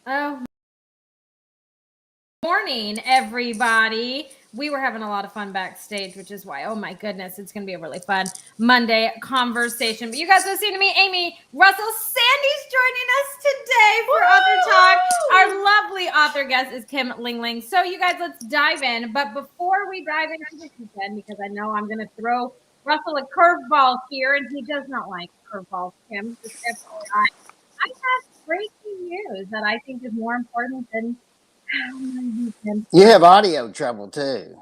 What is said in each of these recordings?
Oh, morning, everybody. We were having a lot of fun backstage, which is why, oh my goodness, it's going to be a really fun Monday conversation. But you guys listening to me, Amy, Russell, Sandy's joining us today for AuthorTalk. Our lovely author guest is Kim Lengling. So you guys, let's dive in. But before we dive in, I'm just saying, because I know I'm going to throw Russell a curveball here, and he does not like curveballs, Kim. Just FYI. I have breaking news that I think is more important than you have audio trouble too.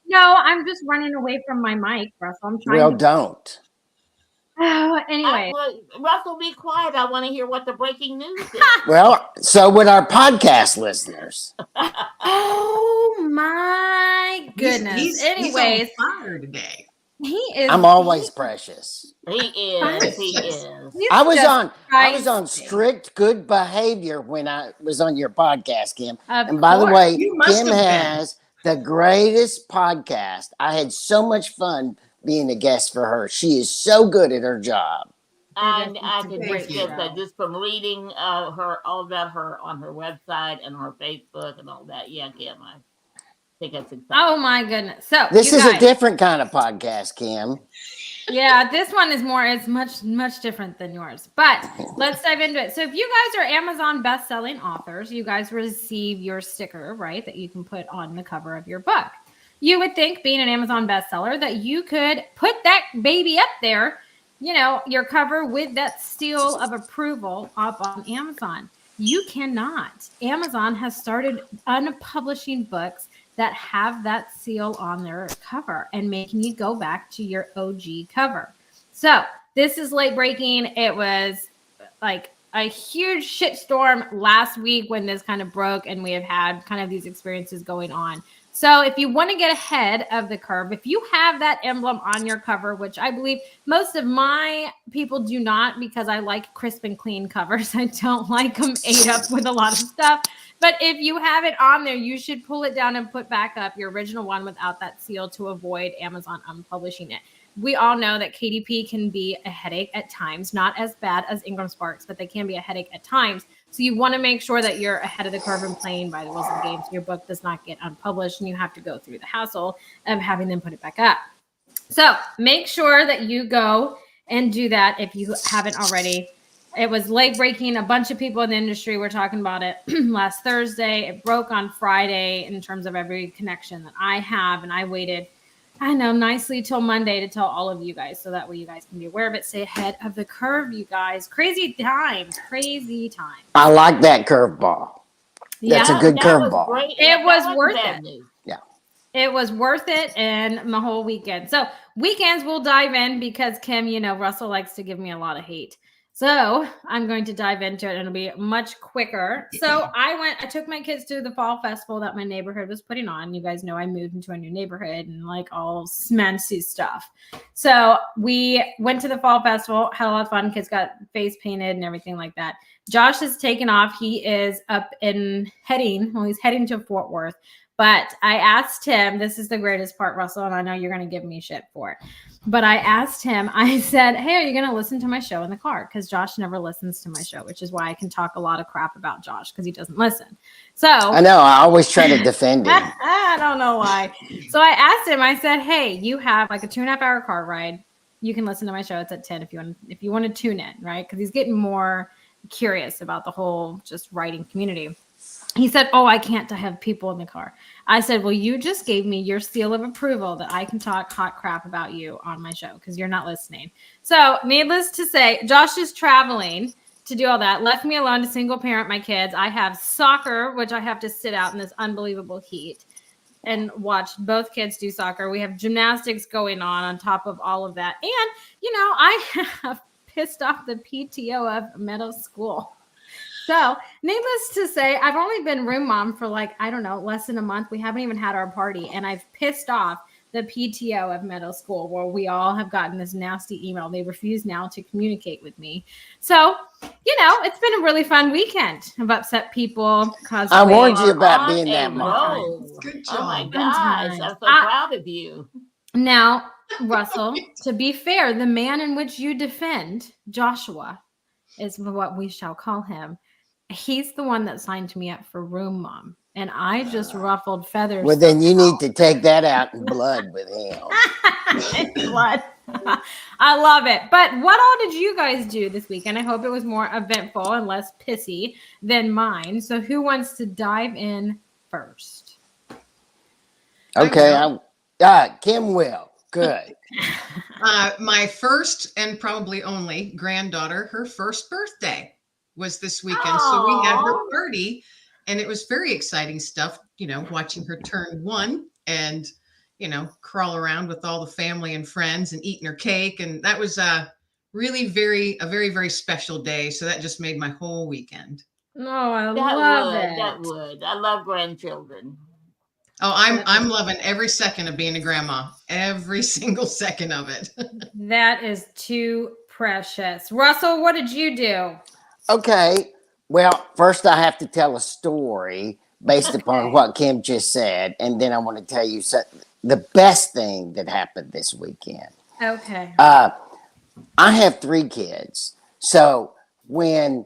No, I'm just running away from my mic, Russell. I'm trying Well, to. don't. Oh, anyway. Russell, be quiet. I want to hear what the breaking news is. Well, so would our podcast listeners. Oh my goodness. Anyways, he's on fire today. He is. I'm always precious. He is. He is. I was on strict good behavior when I was on your podcast, Kim. And by the way, Kim has the greatest podcast. I had so much fun being a guest for her. She is so good at her job. I can just from reading her all about her on her website and her Facebook and all that. Yeah, Kim, I think that's exciting. Oh my goodness! So this is a different kind of podcast, Kim. Yeah, this one is much different than yours. But let's dive into it. So if you guys are Amazon best-selling authors, you guys receive your sticker, right, that you can put on the cover of your book. You would think, being an Amazon bestseller, that you could put that baby up there, your cover with that seal of approval up on Amazon. You cannot. Amazon has started unpublishing books that have that seal on their cover and making you go back to your OG cover. So this is late breaking. It was like a huge shitstorm last week when this kind of broke, and we have had kind of these experiences going on. So if you want to get ahead of the curve, if you have that emblem on your cover, which I believe most of my people do not, because I like crisp and clean covers. I don't like them ate up with a lot of stuff. But if you have it on there, you should pull it down and put back up your original one without that seal to avoid Amazon unpublishing it. We all know that KDP can be a headache at times, not as bad as Ingram Sparks, but they can be a headache at times. So you want to make sure that you're ahead of the curve and playing by the rules of the game so your book does not get unpublished and you have to go through the hassle of having them put it back up. So make sure that you go and do that if you haven't already. It was late breaking. A bunch of people in the industry were talking about it last Thursday. It broke on Friday in terms of every connection that I have. And I waited, nicely till Monday to tell all of you guys. So that way you guys can be aware of it. Stay ahead of the curve, you guys. Crazy times. I like that curveball. That's a good curveball. It was worth it. Yeah. It was worth it, and the whole weekend. So weekends we'll dive in because Kim, Russell likes to give me a lot of hate. So I'm going to dive into it and it'll be much quicker. So I took my kids to the fall festival that my neighborhood was putting on. You guys know I moved into a new neighborhood and like all smancy stuff. So we went to the fall festival, had a lot of fun. Kids got face painted and everything like that. Josh has taken off. He is he's heading to Fort Worth. But I asked him, this is the greatest part, Russell, and I know you're going to give me shit for it. But I asked him, I said, hey, are you going to listen to my show in the car? Because Josh never listens to my show, which is why I can talk a lot of crap about Josh because he doesn't listen. So I know. I always try to defend him. I don't know why. So I asked him, I said, hey, you have like a 2.5 hour car ride. You can listen to my show. It's at 10 if you want to tune in, right? Because he's getting more curious about the whole just writing community. He said, oh, I can't have people in the car. I said, well, you just gave me your seal of approval that I can talk hot crap about you on my show because you're not listening. So needless to say, Josh is traveling to do all that. Left me alone to single parent my kids. I have soccer, which I have to sit out in this unbelievable heat and watch both kids do soccer. We have gymnastics going on top of all of that. And, I have pissed off the PTO of Meadow School. So needless to say, I've only been room mom for less than a month. We haven't even had our party. And I've pissed off the PTO of Meadow School where we all have gotten this nasty email. They refuse now to communicate with me. So, it's been a really fun weekend. I've upset people. I warned you about being that mom. Good job. Oh my gosh. I'm so proud of you. Now, Russell, to be fair, the man in which you defend, Joshua, is what we shall call him. he's the one that signed me up for Room Mom. And I just ruffled feathers. Well, then you need to take that out in blood with him. Blood. I love it. But what all did you guys do this weekend? I hope it was more eventful and less pissy than mine. So who wants to dive in first? Okay. Kim will. Good. My first and probably only granddaughter, her first birthday was this weekend. Aww. So we had her party, and it was very exciting stuff, watching her turn 1 and, crawl around with all the family and friends and eating her cake. And that was really a very, very special day. So that just made my whole weekend. Oh, I love it. That would. I love grandchildren. Oh, I'm loving every second of being a grandma. Every single second of it. That is too precious. Russell, what did you do? Okay. Well, first I have to tell a story based upon what Kim just said, and then I want to tell you the best thing that happened this weekend. Okay. I have 3 kids. So and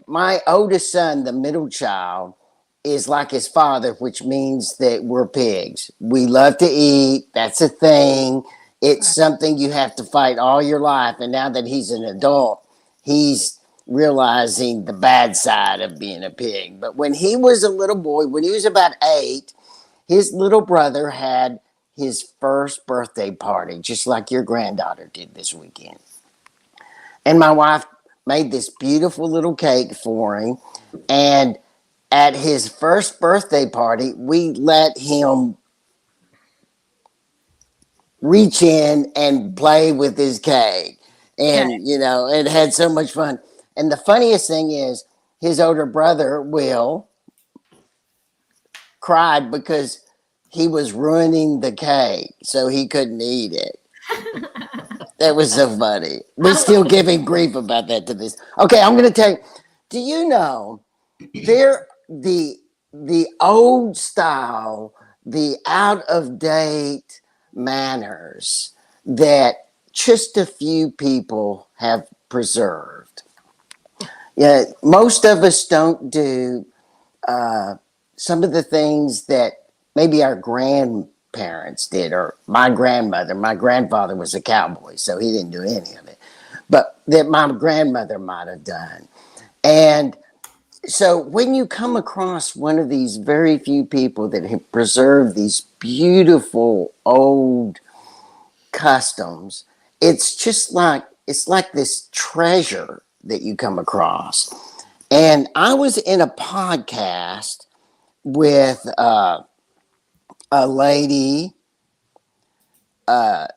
my oldest son, the middle child, is like his father, which means that we're pigs. We love to eat. That's a thing. It's something you have to fight all your life. And now that he's an adult, he's realizing the bad side of being a pig. But when he was a little boy, when he was about 8, his little brother had his first birthday party, just like your granddaughter did this weekend. And my wife made this beautiful little cake for him. And at his first birthday party, we let him reach in and play with his cake. And, it had so much fun. And the funniest thing is his older brother, Will, cried because he was ruining the cake, so he couldn't eat it. That was so funny. We're still giving grief about that to this. Okay, I'm going to tell you. Do you know the old style, the out of date manners that just a few people have preserved? Yeah, most of us don't do some of the things that maybe our grandparents did, or my grandfather was a cowboy, so he didn't do any of it, but that my grandmother might have done. And so when you come across one of these very few people that have preserved these beautiful old customs, it's like this treasure that you come across. And I was in a podcast with a lady, and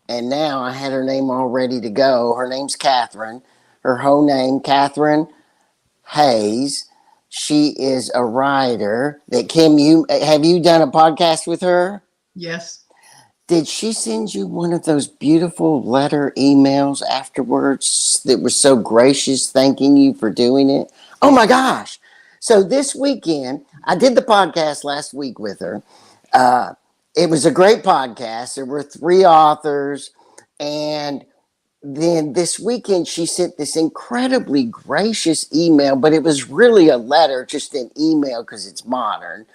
now I had her name all ready to go. Her name's Catherine. Her whole name, Catherine Hayes. She is a writer. Kim, have you done a podcast with her? Yes. Did she send you one of those beautiful letter emails afterwards that was so gracious, thanking you for doing it? Oh my gosh. So this weekend, I did the podcast last week with her. It was a great podcast. There were 3 authors. And then this weekend, she sent this incredibly gracious email, but it was really a letter, just an email because it's modern,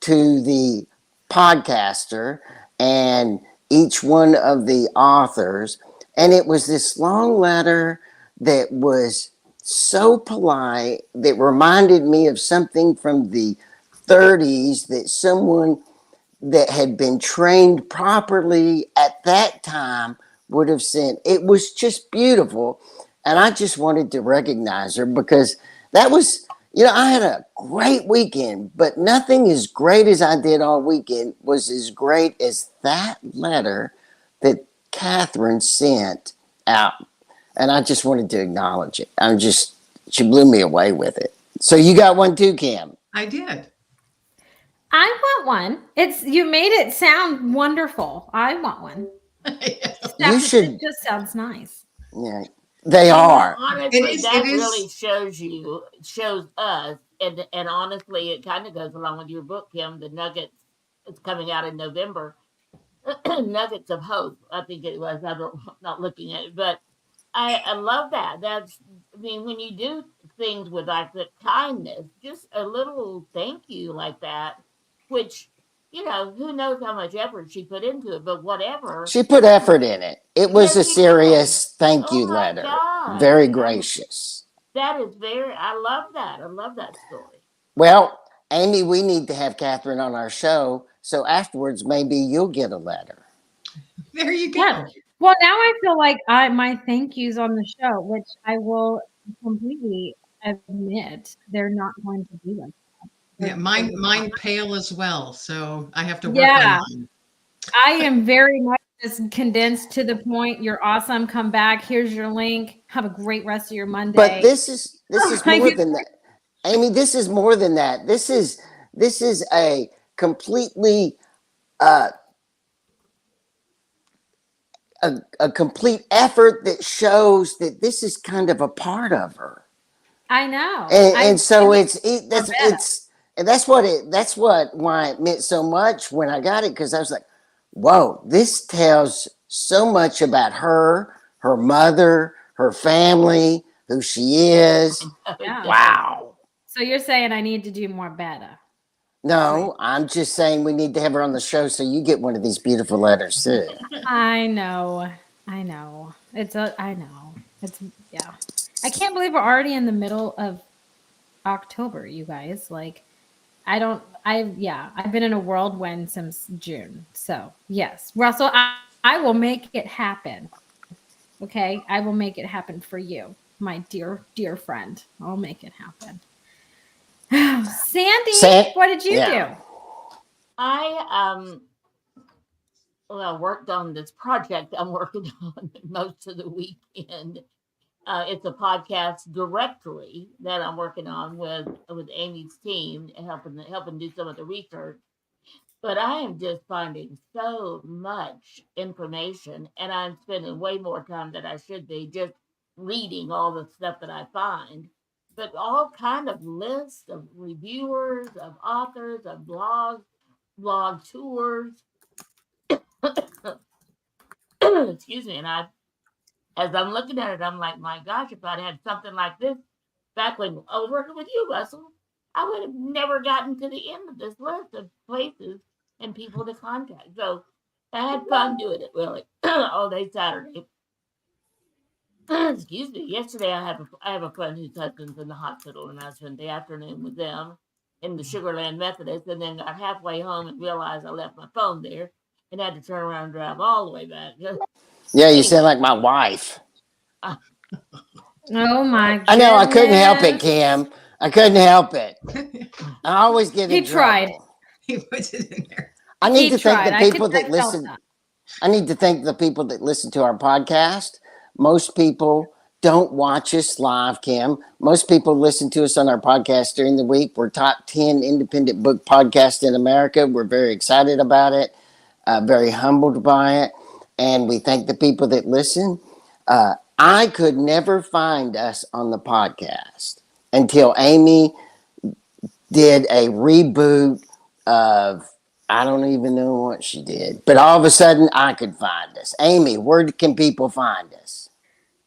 to the podcaster and each one of the authors. And it was this long letter that was so polite that reminded me of something from the 30s that someone that had been trained properly at that time would have sent. It was just beautiful. And I just wanted to recognize her because that was, I had a great weekend, but nothing as great as I did all weekend was as great as that letter that Catherine sent out. And I just wanted to acknowledge it. She blew me away with it. So you got one too, Kim? I did. I want one. You made it sound wonderful. I want one. You should. It just sounds nice. Yeah, they are. Honestly, really shows us, and honestly, it kind of goes along with your book, Kim. The Nuggets. It's coming out in November. Nuggets of Hope. I think it was. I'm not looking at it, but I love that. When you do things with like the kindness, just a little thank you like that, which, who knows how much effort she put into it, but whatever. She put effort in it. It was a serious thank you Oh my letter. God. Very gracious. I love that. I love that story. Well, Aimee, we need to have Catherine on our show. So afterwards, maybe you'll get a letter. There you go. Yeah. Well, now I feel like my thank yous on the show, which I will completely admit they're not going to be like that. Yeah, mine pale as well. So I have to work Yeah. on mine. I am very much just condensed to the point. You're awesome. Come back. Here's your link. Have a great rest of your Monday. But this is more than that. Aimee, this is more than that. This is a completely a complete effort that shows that this is kind of a part of her. I know. And so that's why it meant so much when I got it, because I was like, whoa, this tells so much about her mother, her family, who she is. Yeah. Wow. So you're saying I need to do more better? No, I'm just saying we need to have her on the show so you get one of these beautiful letters too. I know. I know. Yeah. I can't believe we're already in the middle of October, you guys. Like, I've been in a whirlwind since June. So yes, Russell, I will make it happen. Okay. I will make it happen for you, my dear, dear friend. I'll make it happen. Sandy, what did you do? I worked on this project I'm working on most of the weekend. It's a podcast directory that I'm working on with Aimee's team, helping do some of the research. But I am just finding so much information, and I'm spending way more time than I should be just reading all the stuff that I find. But all kind of lists of reviewers, of authors, of blog tours. Excuse me. And as I'm looking at it, I'm like, my gosh, if I'd had something like this back when I was working with you, Russell, I would have never gotten to the end of this list of places and people to contact. So I had fun doing it, really, all day Saturday. Excuse me. Yesterday, I have a friend whose husband's in the hospital, and I spent the afternoon with them in the Sugarland Methodist, and then got halfway home and realized I left my phone there and had to turn around and drive all the way back. Yeah, you sound like my wife. Oh my goodness. I know, I couldn't help it, Kim. I couldn't help it. I always get in trouble. Tried. He puts it in there. I need to thank the people that listen. I need to thank the people that listen to our podcast. Most people don't watch us live, Kim. Most people listen to us on our podcast during the week. We're top 10 independent book podcast in America. We're very excited about it, very humbled by it. And we thank the people that listen. I could never find us on the podcast until Aimee did a reboot of, I don't even know what she did, but all of a sudden I could find us. Aimee, where can people find us?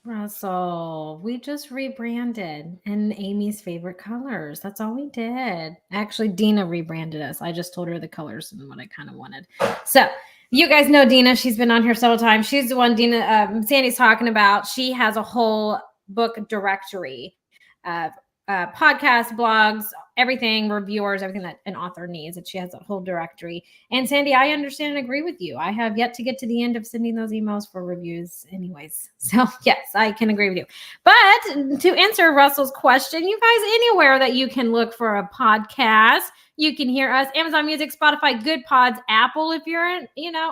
Russell, we just rebranded in Aimee's favorite colors. That's all we did. Actually, Dina rebranded us. I just told her the colors and what I kind of wanted. So you guys know Dina. She's been on here several times. She's the one Sandy's talking about. She has a whole book directory of podcasts, blogs, everything, reviewers, everything that an author needs. And she has a whole directory. And Sandy, I understand and agree with you. I have yet to get to the end of sending those emails for reviews anyways. So yes, I can agree with you. But to answer Russell's question, you guys, anywhere that you can look for a podcast, you can hear us. Amazon Music, Spotify, Good Pods, Apple. If you're an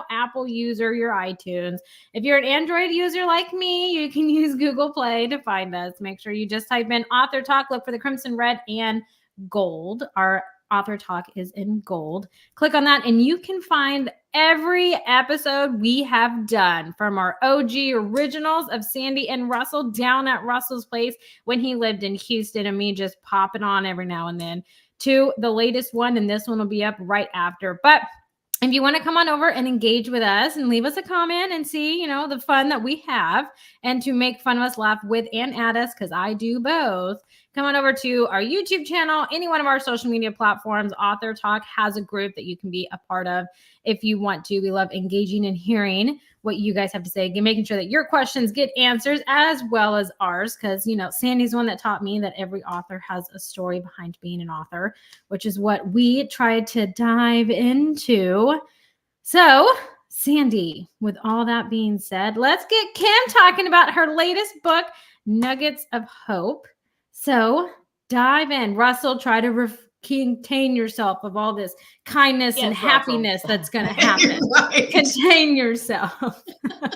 Apple user, your iTunes. If you're an Android user like me, you can use Google Play to find us. Make sure you just type in AuthorTalk. Look for the crimson, red, and gold. Our AuthorTalk is in gold. Click on that, and you can find every episode we have done, from our OG originals of Sandy and Russell down at Russell's place when he lived in Houston, and me just popping on every now and then, to the latest one, and this one will be up right after. But if you want to come on over and engage with us and leave us a comment and see, you know, the fun that we have and to make fun of us, laugh with and at us, because I do both, come on over to our YouTube channel, any one of our social media platforms. AuthorTalk has a group that you can be a part of if you want to. We love engaging and hearing what you guys have to say, making sure that your questions get answers as well as ours. Because, you know, Sandy's the one that taught me that every author has a story behind being an author, which is what we tried to dive into. So, Sandy, with all that being said, let's get Kim talking about her latest book, Nuggets of Hope. So, dive in. Russell, try to contain yourself of all this kindness and happiness that's going to happen. Right. Contain yourself.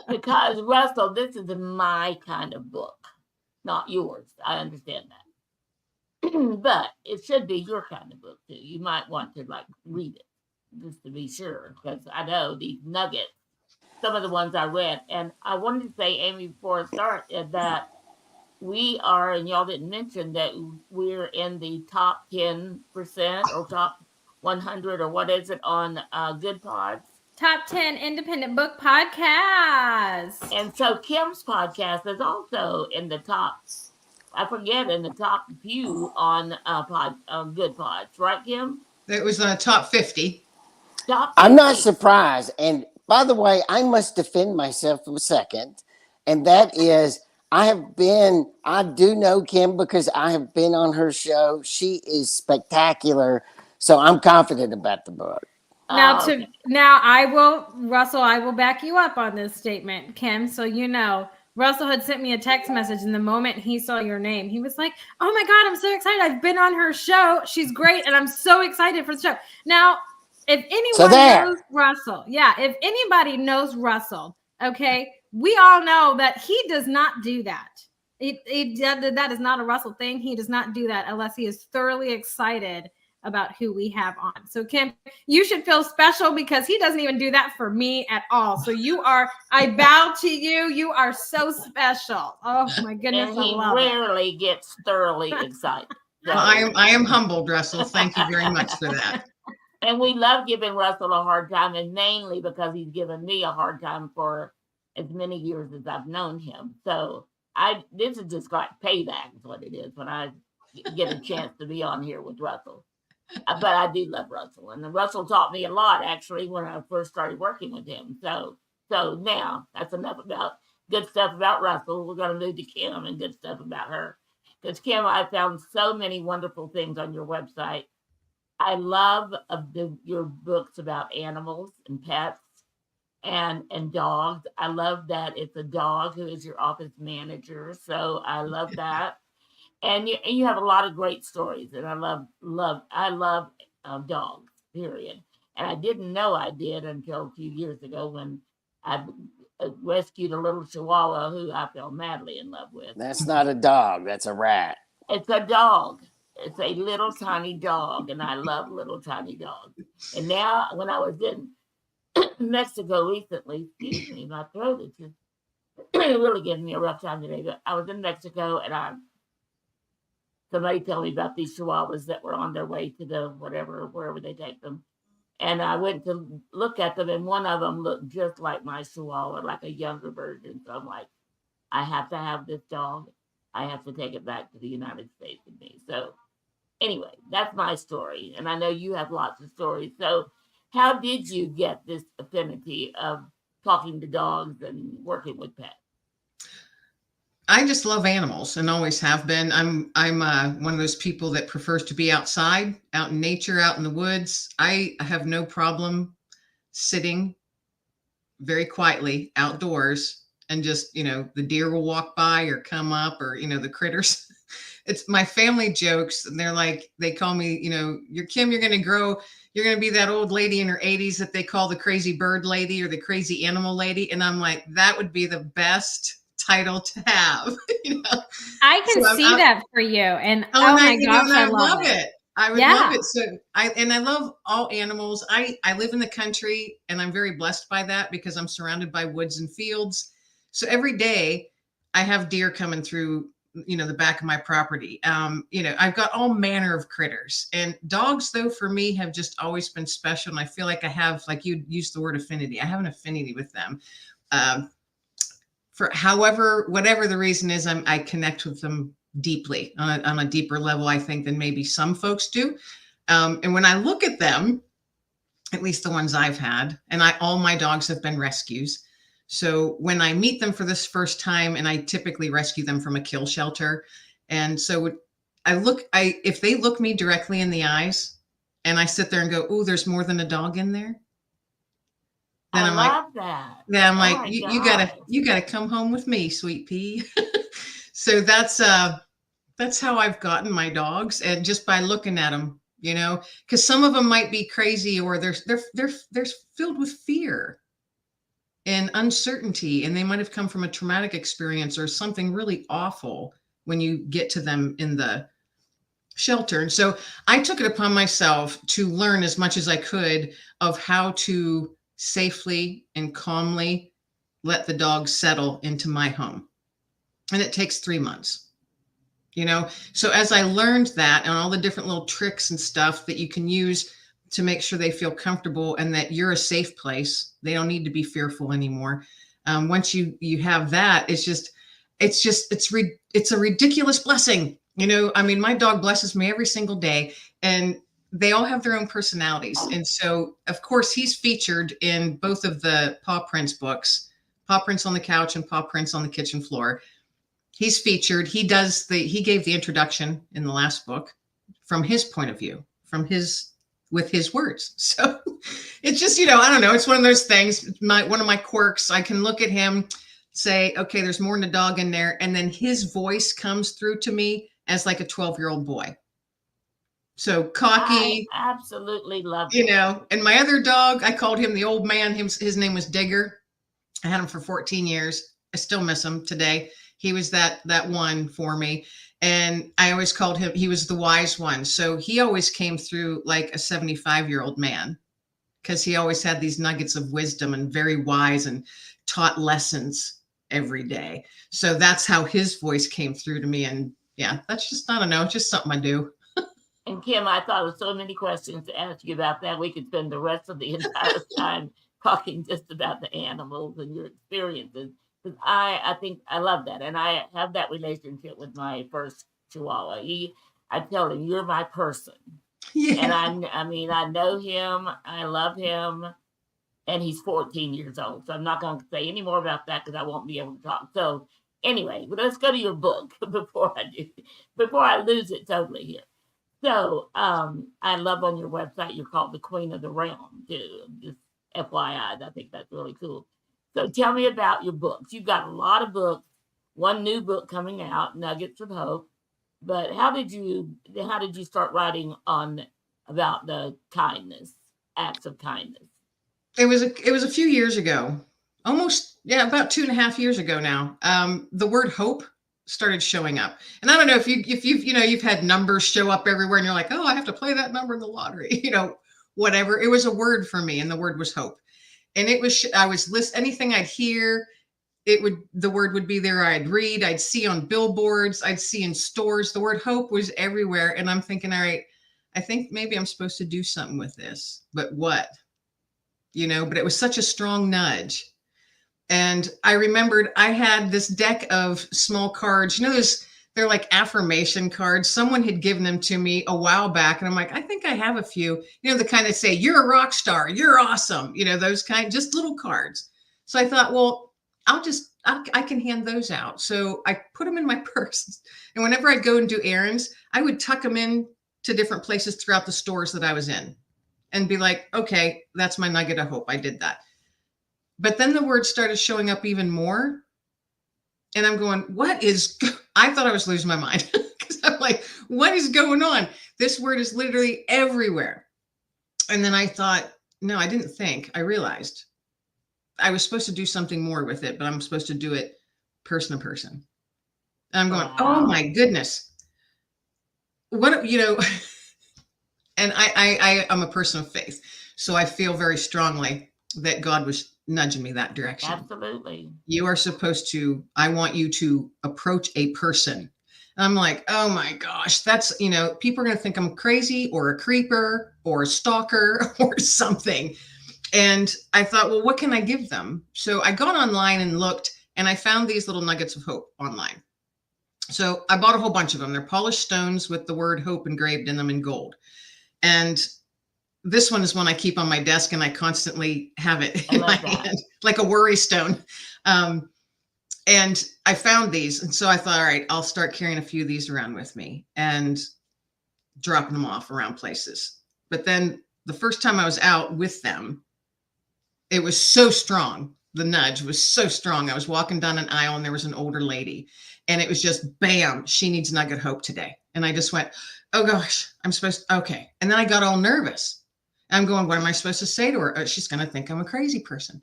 Because, Russell, this is my kind of book, not yours. I understand that. But it should be your kind of book, too. You might want to, like, read it just to be sure, because I know these nuggets, some of the ones I read. And I wanted to say, Aimee, before I start, that we are, and y'all didn't mention that we're in the top 10% or top 100 or what is it on Good Pods? Top 10 independent book podcasts. And so Kim's podcast is also in the top, I forget, in the top few on Good Pods, right, Kim? It was top 50. Top 50. I'm not surprised. And by the way, I must defend myself for a second. And that is, I do know Kim because I have been on her show. She is spectacular. So I'm confident about the book. Now I will back you up on this statement, Kim. So, you know, Russell had sent me a text message, and the moment he saw your name, he was like, "Oh my God, I'm so excited. I've been on her show. She's great. And I'm so excited for the show." Now, if anyone knows Russell, if anybody knows Russell, okay, we all know that he does not do that. That is not a Russell thing. He does not do that unless he is thoroughly excited about who we have on. So, Kim, you should feel special because he doesn't even do that for me at all. So I bow to you. You are so special. Oh my goodness. And he rarely gets thoroughly excited. So. Well, I am humbled, Russell. Thank you very much for that. And we love giving Russell a hard time, and mainly because he's given me a hard time for as many years as I've known him. So this is just like payback is what it is when I get a chance to be on here with Russell. But I do love Russell, and Russell taught me a lot actually when I first started working with him. So now that's enough about good stuff about Russell. We're going to move to Kim and good stuff about her, because Kim, I found so many wonderful things on your website. I love your books about animals and pets and dogs. I love that it's a dog who is your office manager. So I love that. And you have a lot of great stories, and I love dogs, period. And I didn't know I did until a few years ago when I rescued a little Chihuahua who I fell madly in love with. That's not a dog. That's a rat. It's a dog. It's a little tiny dog, and I love little tiny dogs. And now, when I was in Mexico recently, excuse me, my throat is just really giving me a rough time today. But I was in Mexico, and somebody told me about these Chihuahuas that were on their way to the wherever they take them. And I went to look at them, and one of them looked just like my Chihuahua, like a younger version. So I'm like, I have to have this dog. I have to take it back to the United States with me. So anyway, that's my story. And I know you have lots of stories. So how did you get this affinity of talking to dogs and working with pets? I just love animals and always have been. I'm one of those people that prefers to be outside, out in nature, out in the woods. I have no problem sitting very quietly outdoors and just, the deer will walk by or come up, or, the critters. It's my family jokes. And they're like, they call me, you're Kim, you're going to be that old lady in her 80s that they call the crazy bird lady or the crazy animal lady. And I'm like, that would be the best title to have. I can see that for you. And oh my gosh, I love it. I would love it. So I love all animals. I live in the country, and I'm very blessed by that because I'm surrounded by woods and fields. So every day I have deer coming through the back of my property. I've got all manner of critters, and dogs though for me have just always been special. And I feel like I have, like you used the word affinity. I have an affinity with them. For whatever the reason is, I connect with them deeply on a deeper level, I think, than maybe some folks do. And when I look at them, at least the ones I've had, and all my dogs have been rescues. So when I meet them for this first time, and I typically rescue them from a kill shelter. And so if they look me directly in the eyes and I sit there and go, oh, there's more than a dog in there. Then I'm like, that. Then I'm like, you gotta come home with me, sweet pea. So that's how I've gotten my dogs, and just by looking at them, because some of them might be crazy, or they're filled with fear and uncertainty, and they might have come from a traumatic experience or something really awful when you get to them in the shelter. And so I took it upon myself to learn as much as I could of how to safely and calmly let the dog settle into my home. And it takes 3 months, So as I learned that, and all the different little tricks and stuff that you can use to make sure they feel comfortable and that you're a safe place, they don't need to be fearful anymore. Once you have that, it's a ridiculous blessing. My dog blesses me every single day, and they all have their own personalities. And so, of course, he's featured in both of the Paw Prints books, Paw Prints on the Couch and Paw Prints on the Kitchen Floor. He's featured. He gave the introduction in the last book from his point of view, with his words. So it's just, I don't know. It's one of those things. One of my quirks. I can look at him, say, okay, there's more than a dog in there. And then his voice comes through to me as like a 12-year-old boy. So cocky. I absolutely love it. And my other dog, I called him the old man. His name was Digger. I had him for 14 years. I still miss him today. He was that one for me. And I always called him, he was the wise one. So he always came through like a 75-year-old man, because he always had these nuggets of wisdom and very wise and taught lessons every day. So that's how his voice came through to me. And yeah, that's just, I don't know, just something I do. And Kim, I thought of so many questions to ask you about that. We could spend the rest of the entire time talking just about the animals and your experiences. Because I think I love that. And I have that relationship with my first Chihuahua. I tell him, you're my person. Yeah. And I know him. I love him. And he's 14 years old. So I'm not going to say any more about that because I won't be able to talk. So anyway, let's go to your book before I lose it totally here. So I love on your website, you're called the Queen of the Realm too. Just FYI, I think that's really cool. So tell me about your books. You've got a lot of books, one new book coming out, Nuggets of Hope. But how did you start writing about the kindness, acts of kindness? It was a few years ago, about 2.5 years ago now. The word hope started showing up, and I don't know if you've had numbers show up everywhere, and you're like, oh, I have to play that number in the lottery, whatever. It was a word for me, and the word was hope. And I was anything I'd hear, the word would be there. I'd read, I'd see on billboards, I'd see in stores. The word hope was everywhere. And I'm thinking, all right, I think maybe I'm supposed to do something with this, but what? But it was such a strong nudge. And I remembered I had this deck of small cards, they're like affirmation cards. Someone had given them to me a while back. And I'm like, I think I have a few, the kind that say, you're a rock star, you're awesome. Those kind, just little cards. So I thought, well, I can hand those out. So I put them in my purse. And whenever I'd go and do errands, I would tuck them in to different places throughout the stores that I was in and be like, okay, that's my nugget of hope. I did that. But then the word started showing up even more. And I'm going, I thought I was losing my mind because I'm like, what is going on? This word is literally everywhere. And then I thought, no, I didn't think. I realized I was supposed to do something more with it, but I'm supposed to do it person to person. And I'm going, oh my goodness. And I'm a person of faith. So I feel very strongly that God was nudging me that direction. Absolutely. You are supposed to, I want you to approach a person. I'm like, oh my gosh, that's, people are going to think I'm crazy or a creeper or a stalker or something. And I thought, well, what can I give them? So I got online and looked, and I found these little nuggets of hope online. So I bought a whole bunch of them. They're polished stones with the word hope engraved in them in gold. And this one is one I keep on my desk, and I constantly have it in my hand, like a worry stone. And I found these. And so I thought, all right, I'll start carrying a few of these around with me and dropping them off around places. But then the first time I was out with them, it was so strong. The nudge was so strong. I was walking down an aisle and there was an older lady, and it was just bam, she needs nugget hope today. And I just went, oh gosh, okay. And then I got all nervous. I'm going, what am I supposed to say to her? Oh, she's going to think I'm a crazy person.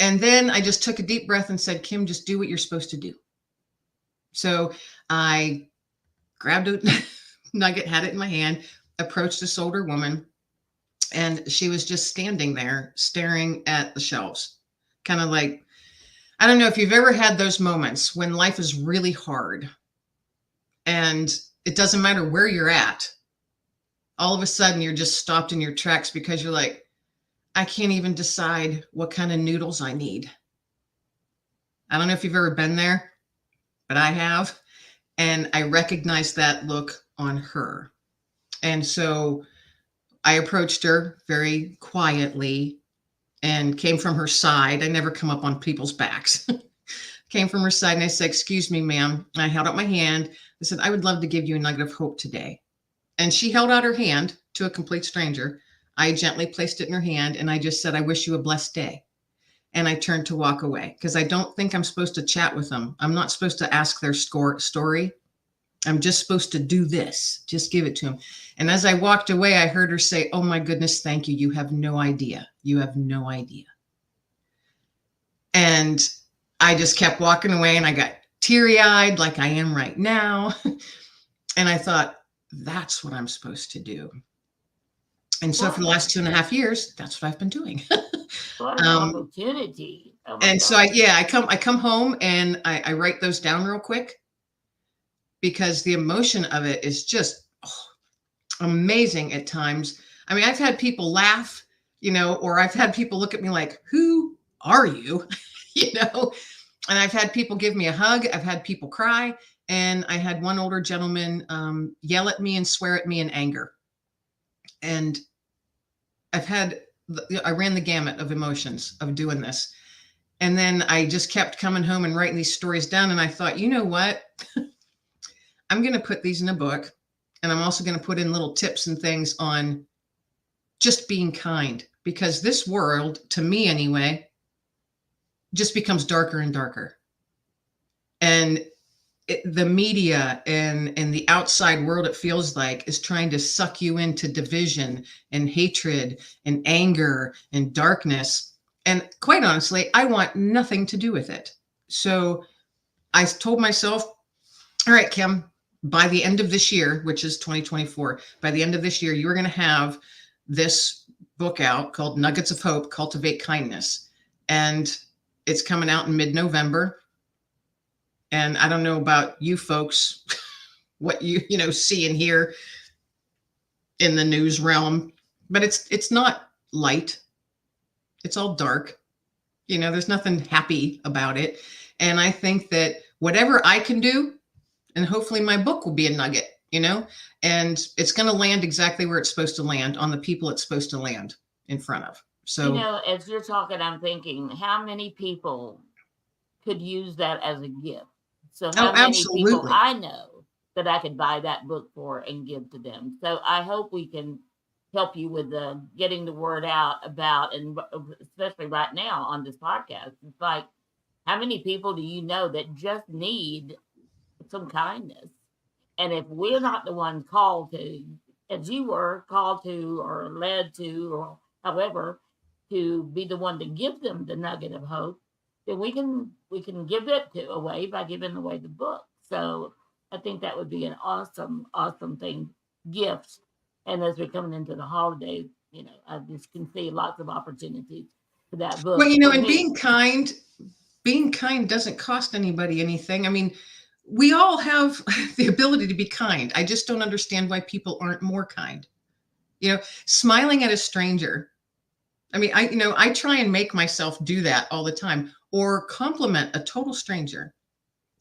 And then I just took a deep breath and said, Kim, just do what you're supposed to do. So I grabbed a nugget, had it in my hand, approached this older woman, and she was just standing there staring at the shelves, kind of like, I don't know if you've ever had those moments when life is really hard and it doesn't matter where you're at. All of a sudden you're just stopped in your tracks because you're like, I can't even decide what kind of noodles I need. I don't know if you've ever been there, but I have. And I recognized that look on her. And so I approached her very quietly and came from her side. I never come up on people's backs. Came from her side and I said, excuse me, ma'am. And I held out my hand. I said, I would love to give you a nugget of hope today. And she held out her hand to a complete stranger. I gently placed it in her hand and I just said, I wish you a blessed day. And I turned to walk away because I don't think I'm supposed to chat with them. I'm not supposed to ask their story. I'm just supposed to do this. Just give it to them. And as I walked away, I heard her say, oh my goodness, thank you. You have no idea. You have no idea. And I just kept walking away and I got teary-eyed like I am right now. And I thought, that's what I'm supposed to do. And so for the last 2.5 years, that's what I've been doing. What an opportunity. Oh and God. So I come home and I write those down real quick because the emotion of it is just amazing at times. I mean, I've had people laugh, or I've had people look at me like, who are you? And I've had people give me a hug. I've had people cry. And I had one older gentleman yell at me and swear at me in anger. And I ran the gamut of emotions of doing this. And then I just kept coming home and writing these stories down. And I thought, you know what? I'm going to put these in a book. And I'm also going to put in little tips and things on just being kind, because this world, to me anyway, just becomes darker and darker. And the media and the outside world, it feels like, is trying to suck you into division and hatred and anger and darkness. And quite honestly, I want nothing to do with it. So I told myself, all right, Kim, by the end of this year, which is 2024, by the end of this year, you are going to have this book out called Nuggets of Hope, Cultivate Kindness. And it's coming out in mid-November. And I don't know about you folks, what you see and hear in the news realm, but it's not light. It's all dark. There's nothing happy about it. And I think that whatever I can do, and hopefully my book will be a nugget, and it's going to land exactly where it's supposed to land, on the people it's supposed to land in front of. So, as you're talking, I'm thinking, how many people could use that as a gift? So how many people I know that I could buy that book for and give to them? So I hope we can help you with getting the word out about, and especially right now on this podcast, it's like, how many people do you know that just need some kindness? And if we're not the ones called to, as you were called to or led to, or however, to be the one to give them the nugget of hope, then we can give it away by giving away the book. So I think that would be an awesome thing, gifts. And as we're coming into the holidays, I just can see lots of opportunities for that book. Well, and being kind doesn't cost anybody anything. I mean, we all have the ability to be kind. I just don't understand why people aren't more kind. Smiling at a stranger. I mean, I try and make myself do that all the time, or compliment a total stranger.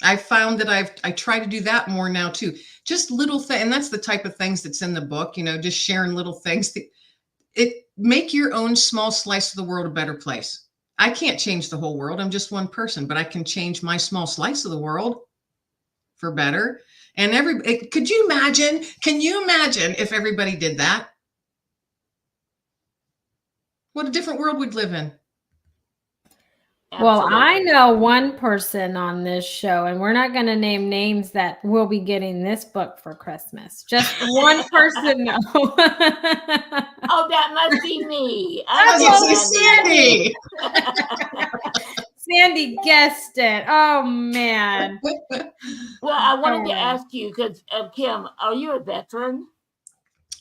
I found that I try to do that more now too. Just little things, and that's the type of things that's in the book. Just sharing little things that make your own small slice of the world a better place. I can't change the whole world. I'm just one person, but I can change my small slice of the world for better. And can you imagine if everybody did that? What a different world we'd live in. Well, I know one person on this show, and we're not going to name names, that will be getting this book for Christmas. Just one person. Oh, that must be me. Sandy. Sandy guessed it. Oh, man. Well, I wanted to ask you, because Kim, are you a veteran?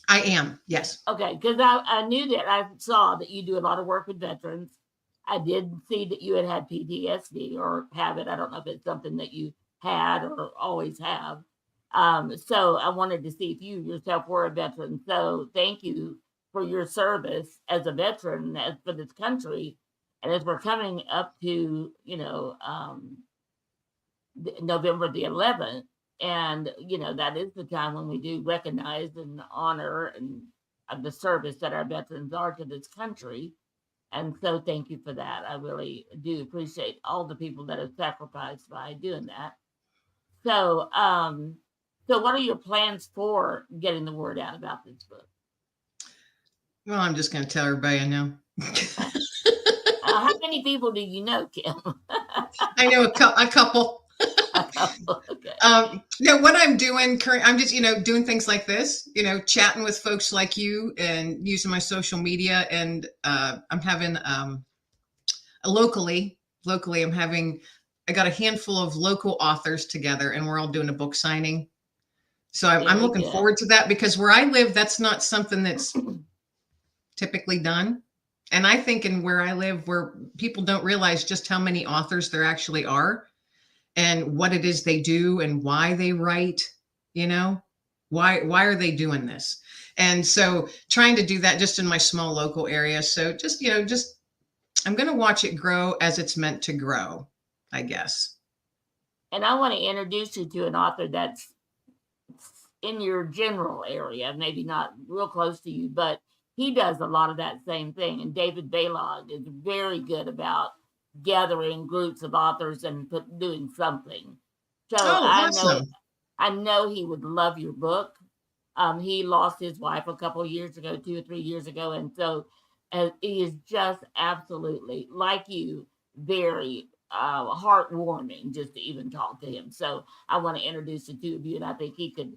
I am, yes. Okay, because I knew that. I saw that you do a lot of work with veterans. I did see that you had PTSD or have it. I don't know if it's something that you had or always have. So I wanted to see if you yourself were a veteran. So thank you for your service as a veteran for this country. And as we're coming up to, November the 11th, and, that is the time when we do recognize and honor and the service that our veterans are to this country. And so thank you for that. I really do appreciate all the people that have sacrificed by doing that. So, so what are your plans for getting the word out about this book? Well, I'm just going to tell everybody I know. How many people do you know, Kim? I know a couple. Okay. What I'm doing I'm just, doing things like this, chatting with folks like you and using my social media. And I'm having locally, I got a handful of local authors together, and we're all doing a book signing. So I'm looking forward to that, because where I live, that's not something that's typically done. And I think in where I live, where people don't realize just how many authors there actually are, and what it is they do and why they write, why are they doing this? And so trying to do that just in my small local area. So just I'm going to watch it grow as it's meant to grow, I guess. And I want to introduce you to an author that's in your general area, maybe not real close to you, but he does a lot of that same thing. And David Baylog is very good about gathering groups of authors and doing something. So awesome. I know he would love your book. He lost his wife a couple of years ago, 2 or 3 years ago. And so he is just absolutely, like you, very heartwarming just to even talk to him. So I want to introduce the two of you. And I think he could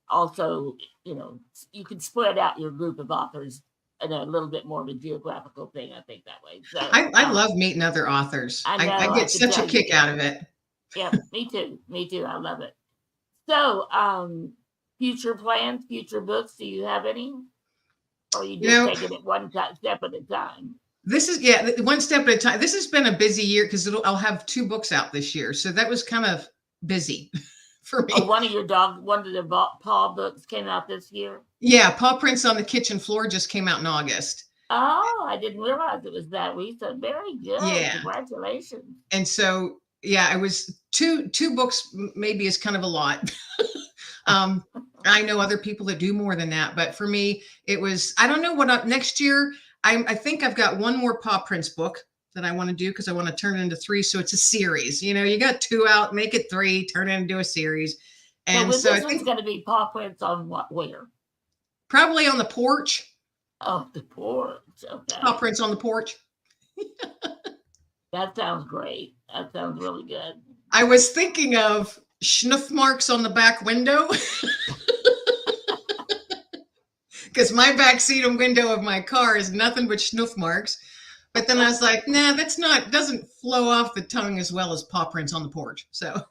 also, you could spread out your group of authors in a little bit more of a geographical thing, I think, that way. So I love meeting other authors. I get such a kick out of it. Yeah, me too. I love it. So future plans, future books, do you have any? Or are you just taking it one step at a time? This is, one step at a time. This has been a busy year, because I'll have 2 books out this year. So that was kind of busy for me. Oh, one of the Paw books came out this year? Yeah, Paw Prints on the Kitchen Floor just came out in August. Oh, I didn't realize it was that recent. Very good. Yeah. Congratulations. And so, I was two books maybe is kind of a lot. I know other people that do more than that, but for me, it was, I don't know what next year. I think I've got one more Paw Prints book that I want to do, because I want to turn it into 3. So it's a series. You got 2 out, make it 3, turn it into a series. And so this one's going to be Paw Prints on where? Probably on the porch. Oh, the porch. Okay. Paw Prints on the porch. That sounds great. That sounds really good. I was thinking of snuff marks on the back window. Because my back seat and window of my car is nothing but snuff marks. But then I was like, nah, doesn't flow off the tongue as well as Paw Prints on the porch. So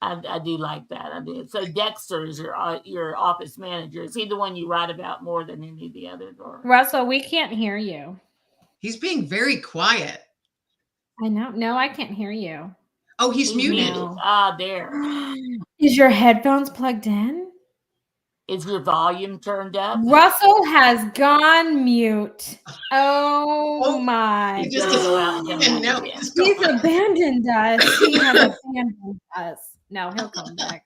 I do like that. I do. So Dexter is your office manager. Is he the one you write about more than any of the others? Or? Russell, we can't hear you. He's being very quiet. I know. No, I can't hear you. Oh, he's muted. There. Is your headphones plugged in? Is your volume turned up? Russell has gone mute. Oh my. He's abandoned us. He has abandoned us. No, he'll come back.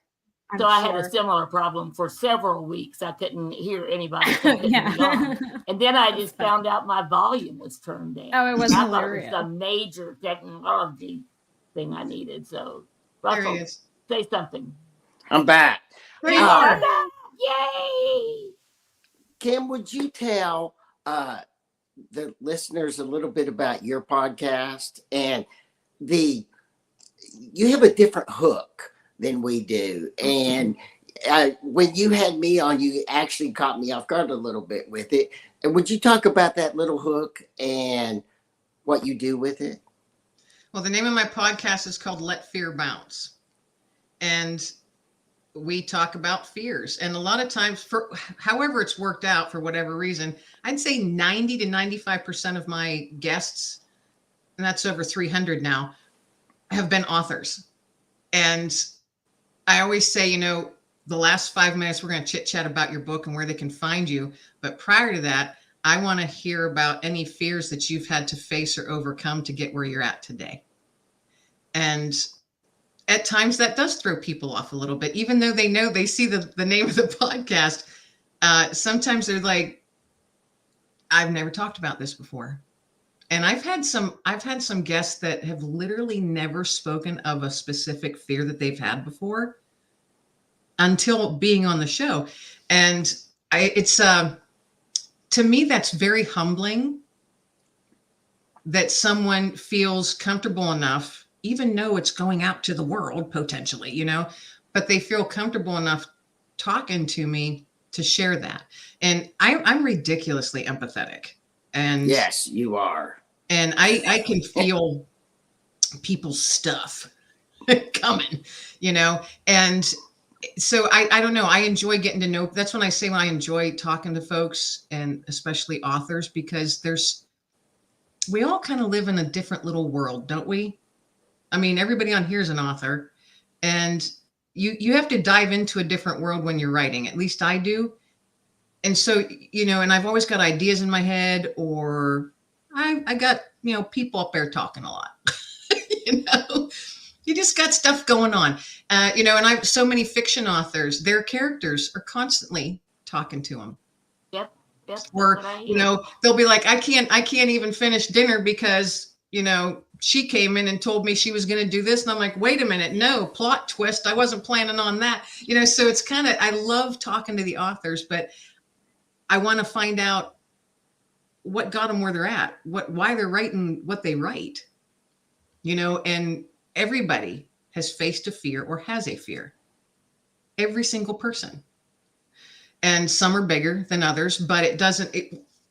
I had a similar problem for several weeks. I couldn't hear anybody. And then I just found out my volume was turned down. Oh, it was hilarious. I thought it was a major technology thing I needed. So, Russell, say something. I'm back. You are back. Yay! Kim, would you tell the listeners a little bit about your podcast? And you have a different hook than we do. And when you had me on, you actually caught me off guard a little bit with it. And would you talk about that little hook and what you do with it? Well, the name of my podcast is called Let Fear Bounce. And we talk about fears. And a lot of times, however it's worked out for whatever reason, I'd say 90 to 95% of my guests, and that's over 300 now, have been authors. And I always say, the last 5 minutes, we're going to chit chat about your book and where they can find you. But prior to that, I want to hear about any fears that you've had to face or overcome to get where you're at today. And at times that does throw people off a little bit, even though they see the name of the podcast. Sometimes they're like, I've never talked about this before. And I've had some guests that have literally never spoken of a specific fear that they've had before until being on the show. And it's to me, that's very humbling that someone feels comfortable enough, even though it's going out to the world potentially, but they feel comfortable enough talking to me to share that. And I'm ridiculously empathetic. And yes, you are. And I can feel people's stuff coming, and so I don't know. I enjoy getting to know. That's when I say when I enjoy talking to folks, and especially authors, because we all kind of live in a different little world, don't we? I mean, everybody on here is an author, and you have to dive into a different world when you're writing. At least I do. And so, and I've always got ideas in my head, or I got, people up there talking a lot, you just got stuff going on, and so many fiction authors, their characters are constantly talking to them. Yep. Or, they'll be like, I can't even finish dinner because, she came in and told me she was going to do this. And I'm like, wait a minute. No, plot twist. I wasn't planning on that. So it's I love talking to the authors, but I want to find out what got them where they're at, why they're writing what they write, and everybody has faced a fear or has a fear. Every single person. And some are bigger than others, but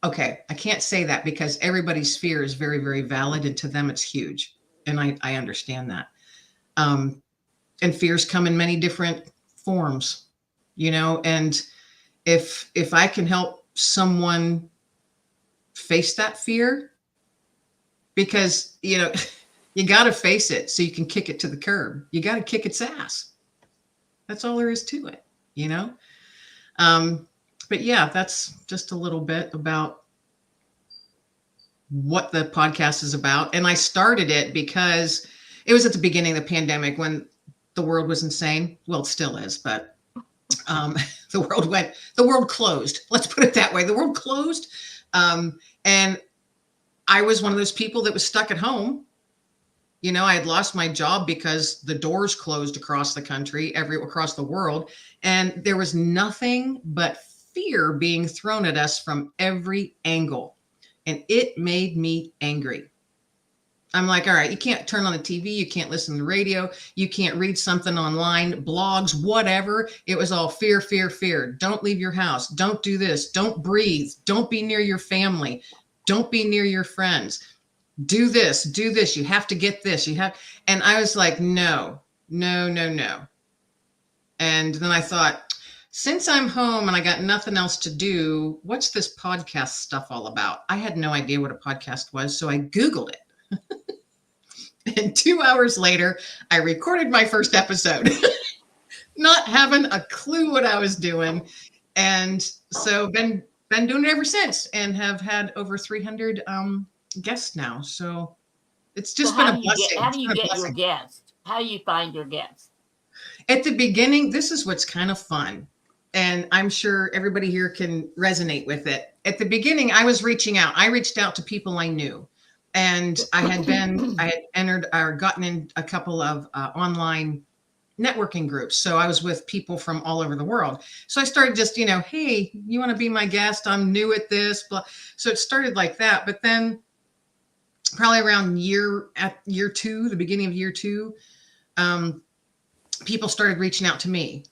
okay, I can't say that because everybody's fear is very, very valid, and to them it's huge. And I understand that. And fears come in many different forms, and if I can help someone face that fear, because, you got to face it so you can kick it to the curb. You got to kick its ass. That's all there is to it, But yeah, that's just a little bit about what the podcast is about. And I started it because it was at the beginning of the pandemic when the world was insane. Well, it still is, but the world closed. Let's put it that way. The world closed. And I was one of those people that was stuck at home. I had lost my job because the doors closed across the country, across the world. And there was nothing but fear being thrown at us from every angle. And it made me angry. I'm like, all right, you can't turn on the TV. You can't listen to the radio. You can't read something online, blogs, whatever. It was all fear, fear, fear. Don't leave your house. Don't do this. Don't breathe. Don't be near your family. Don't be near your friends. Do this, do this. You have to get this. And I was like, no. And then I thought, since I'm home and I got nothing else to do, what's this podcast stuff all about? I had no idea what a podcast was. So I Googled it. And 2 hours later, I recorded my first episode, not having a clue what I was doing. And so been doing it ever since, and have had over 300 guests now. So it's just been a blessing. How do you get your guests? How do you find your guests? At the beginning, this is what's kind of fun. And I'm sure everybody here can resonate with it. At the beginning, I was reaching out. I reached out to people I knew. And I had entered or gotten in a couple of online networking groups. So I was with people from all over the world. So I started just, hey, you want to be my guest? I'm new at this. Blah. So it started like that. But then probably around year 2, the beginning of year 2, people started reaching out to me.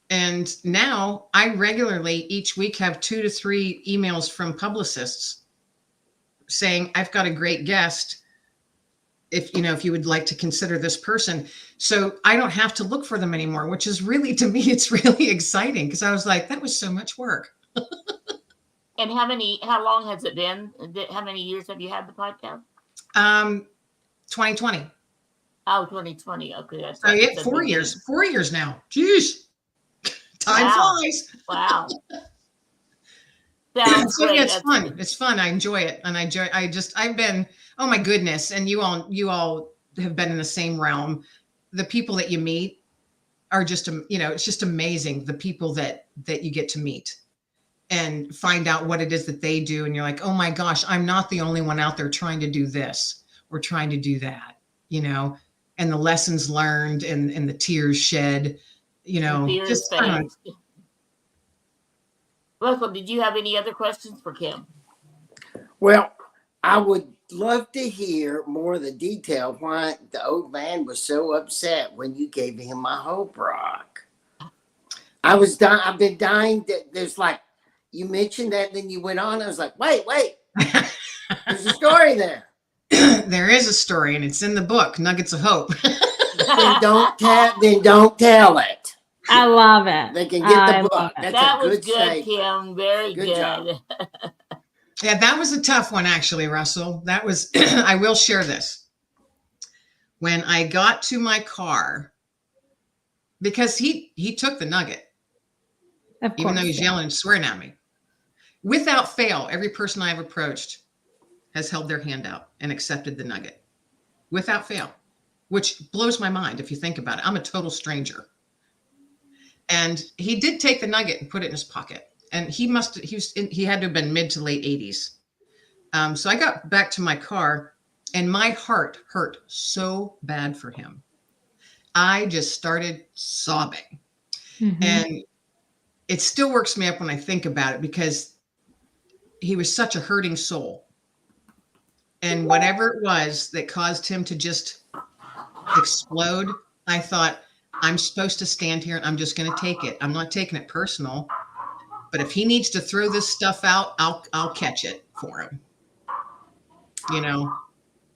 And now I regularly each week have 2 to 3 emails from publicists saying, I've got a great guest. If you would like to consider this person. So I don't have to look for them anymore, which is really, to me, it's really exciting, because I was like, that was so much work. And how long has it been? How many years have you had the podcast? 2020. Oh, 2020. Okay. So yeah, 4 years. 4 years now. Jeez. Time flies. Wow. So yeah, it's fun. It's fun. I enjoy it. And I've been, oh my goodness. And you all have been in the same realm. The people that you meet are just, it's just amazing. The people that you get to meet and find out what it is that they do. And you're like, oh my gosh, I'm not the only one out there trying to do this or trying to do that, and the lessons learned and the tears shed, just Russell, did you have any other questions for Kim? Well, I would love to hear more of the detail why the old man was so upset when you gave him my Hope Rock. I've been dying. There's like, you mentioned that, then you went on. I was like, wait. There's a story there. There is a story, and it's in the book, Nuggets of Hope. Then don't tell it. I love it. They can get the book. That was good, Kim. Very good. Job. Yeah, that was a tough one, actually, Russell. That was, I will share this. When I got to my car, because he took the nugget, even though he's yelling and swearing at me. Without fail, every person I've approached has held their hand out and accepted the nugget. Without fail, which blows my mind if you think about it. I'm a total stranger. And he did take the nugget and put it in his pocket. And he had to have been mid to late 80s. So I got back to my car, and my heart hurt so bad for him. I just started sobbing. Mm-hmm. And it still works me up when I think about it, because he was such a hurting soul. And whatever it was that caused him to just explode, I thought, I'm supposed to stand here and I'm just going to take it. I'm not taking it personal, but if he needs to throw this stuff out, I'll catch it for him.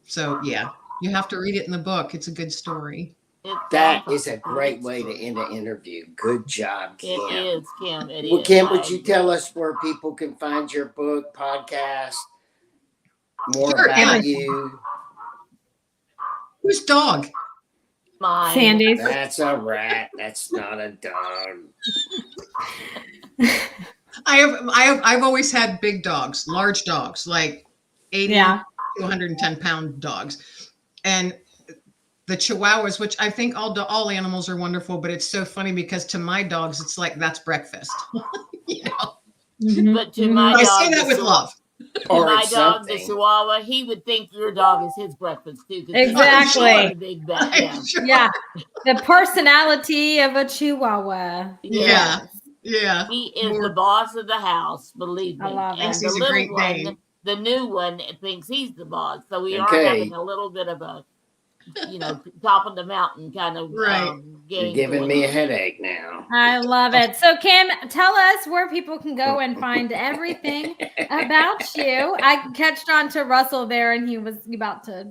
So yeah, you have to read it in the book. It's a good story. That is a great way to end an interview. Good job, Kim. It is, Kim. Well, Kim, would you tell us where people can find your book, podcast, more about you? Whose dog? Mine. Sandy's. That's a rat. That's not a dog. I've always had big dogs, large dogs, like 80 to 110 pound dogs. And the Chihuahuas, which I think all animals are wonderful, but it's so funny because to my dogs, it's like, that's breakfast. Mm-hmm. But to my dog, I say that with love. Or my dog, the Chihuahua, he would think your dog is his breakfast too. Exactly. Big bat, sure. Yeah. The personality of a Chihuahua. Yeah. He is the boss of the house, believe me. I love it. And he's a great one, the new one, thinks he's the boss. So we are having a little bit of a, top of the mountain kind of game. You're giving me a headache now. I love it. So Kim, tell us where people can go and find everything about you. I catched on to Russell there, and he was about to,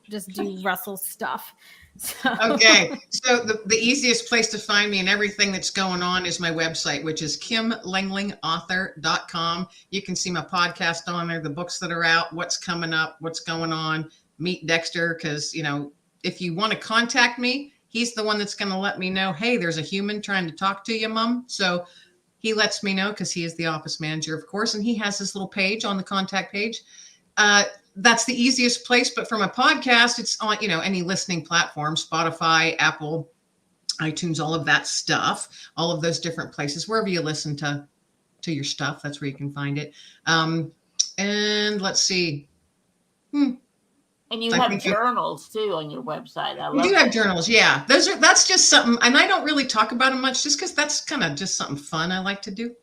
just do Russell's stuff. So. Okay. So the easiest place to find me and everything that's going on is my website, which is kimlenglingauthor.com. You can see my podcast on there, the books that are out, what's coming up, what's going on. meet Dexter because, if you want to contact me, he's the one that's going to let me know, hey, there's a human trying to talk to you, Mom. So he lets me know because he is the office manager, of course, and he has this little page on the contact page. That's the easiest place. But from a podcast, it's on, any listening platform, Spotify, Apple, iTunes, all of that stuff, all of those different places, wherever you listen to your stuff, that's where you can find it. And let's see. And you have journals too on your website. I love We do have journals. Yeah. That's just something. And I don't really talk about them much just because that's kind of just something fun I like to do.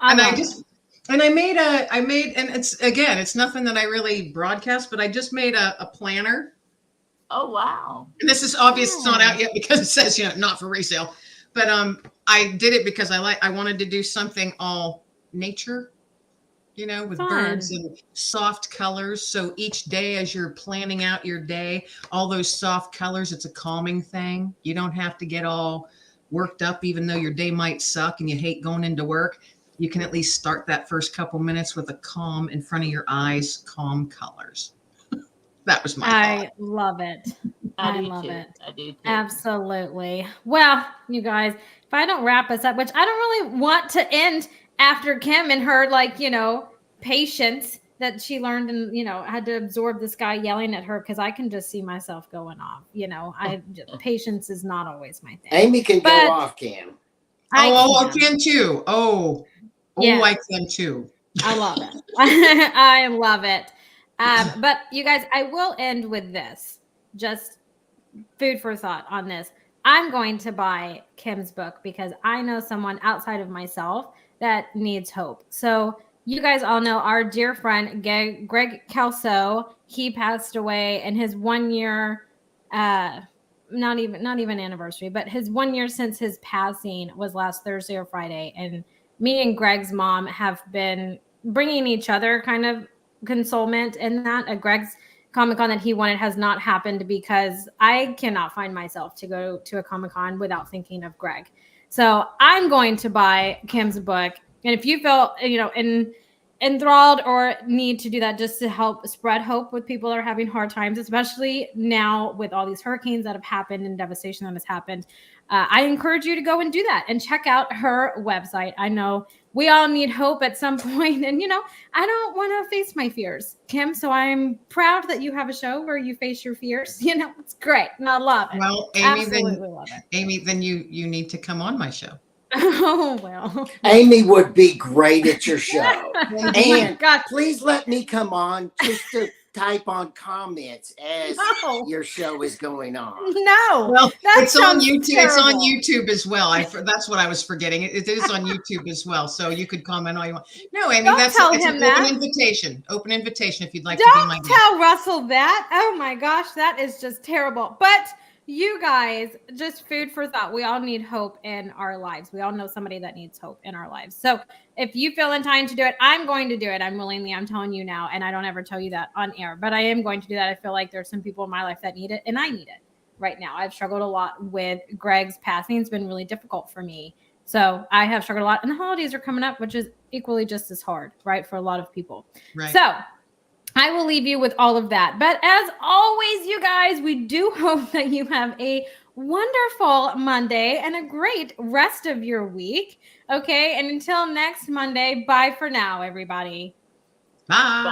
And it's nothing that I really broadcast, but I just made a planner. Oh, wow. And this is obvious. It's not out yet because it says, not for resale, but I did it because I wanted to do something all nature, with birds and soft colors. So each day as you're planning out your day, all those soft colors, it's a calming thing. You don't have to get all worked up, even though your day might suck and you hate going into work. You can at least start that first couple minutes with a calm in front of your eyes, calm colors. That was my thought. I love it. I love it. I do too. Absolutely. Well, you guys, if I don't wrap us up, which I don't really want to end after Kim and her, patience that she learned and, had to absorb this guy yelling at her because I can just see myself going off. Patience is not always my thing. Aimee can go off, Kim. I can too. Yeah. I can too. I love it. I love it. But you guys, I will end with this. Just food for thought on this. I'm going to buy Kim's book because I know someone outside of myself that needs hope. So you guys all know our dear friend, Greg Kelso. He passed away and his 1 year, not even anniversary, but his 1 year since his passing was last Thursday or Friday. And me and Greg's mom have been bringing each other kind of consolement in that. Greg's Comic-Con that he wanted has not happened because I cannot find myself to go to a Comic-Con without thinking of Greg. So I'm going to buy Kim's book. And if you feel, enthralled or need to do that just to help spread hope with people that are having hard times, especially now with all these hurricanes that have happened and devastation that has happened, I encourage you to go and do that and check out her website. I know we all need hope at some point, and I don't want to face my fears, Kim. So I'm proud that you have a show where you face your fears. It's great, and I love it. Well, Aimee, then you need to come on my show. Oh, well. Aimee would be great at your show. And please let me come on just to type on comments as your show is going on. No. Well, it's on YouTube. Terrible. It's on YouTube as well. That's what I was forgetting. It is on YouTube as well. So you could comment all you want. No, Aimee, that's an open invitation. Open invitation if you'd like to be my guest. Don't tell Russell that. Oh my gosh, that is just terrible. But you guys, just food for thought. We all need hope in our lives. We all know somebody that needs hope in our lives. So if you feel inclined to do it, I'm going to do it. I'm telling you now. And I don't ever tell you that on air, but I am going to do that. I feel like there's some people in my life that need it, and I need it right now. I've struggled a lot with Greg's passing. It's been really difficult for me. So I have struggled a lot. And the holidays are coming up, which is equally just as hard, right, for a lot of people. Right. So I will leave you with all of that. But as always, you guys, we do hope that you have a wonderful Monday and a great rest of your week. Okay. And until next Monday, bye for now, everybody. Bye.